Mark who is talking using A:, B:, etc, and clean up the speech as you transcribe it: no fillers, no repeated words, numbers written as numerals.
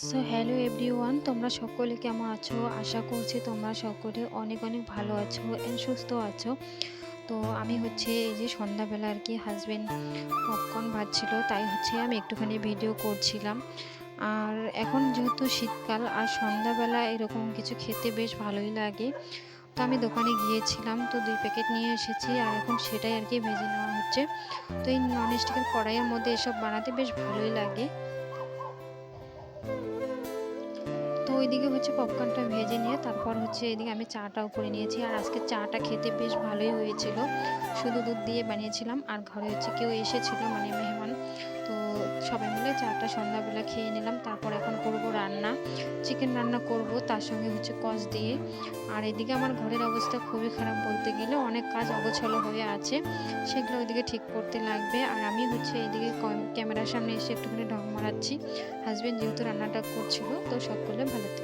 A: So hello everyone, তোমরা সকলে কেমন আছো? আশা করছি তোমরা সকলে অনেক অনেক ভালো আছো এন্ড সুস্থ আছো। তো আমি এই যে সন্ধ্যাবেলা আর কি হাজবেন্ড পপকর্ন ভাজছিল, তাই আমি একটুখানি ভিডিও করছিলাম। আর এখন যেহেতু শীতকাল আর সন্ধ্যাবেলা এরকম কিছু খেতে বেশ ভালোই লাগে, তো আমি দোকানে গিয়েছিলাম, তো 2 প্যাকেট নিয়ে এসেছি আর এখন সেটাই আর কি ভেজে নেওয়া হচ্ছে। তো এই ননস্টিকের কড়াইয়ের মধ্যে এসব বানাতে বেশ ভালোই লাগে। তো ওইদিকে পপকর্নটা ভেজে নিয়ে তারপর এদিকে আমি চাটাও করে নিয়েছি। আর আজকে চাটা খেতে বেশ ভালোই হয়েছিল, শুধু দুধ দিয়ে বানিয়েছিলাম। আর ঘরে কেউ এসেছিল, মানে মেহমান। তো সবাই মিলে চাটা সন্ধ্যাবেলা খেয়ে নিলাম। তারপর এখন করব রান্না, চিকেন রান্না করব, তার সঙ্গে কষ দিয়ে। আর এদিকে আমার ঘরের অবস্থা খুবই খারাপ বলতে গেলে, অনেক কাজ অগোছালো হয়ে আছে, সেগুলো ওইদিকে ঠিক করতে লাগবে। আর আমি এইদিকে ক্যামেরার সামনে এসে একটুখানি ঢং মারাচ্ছি। হাজবেন্ড যেহেতু রান্নাটা করছিল, তো সকলে ভালো থেকো।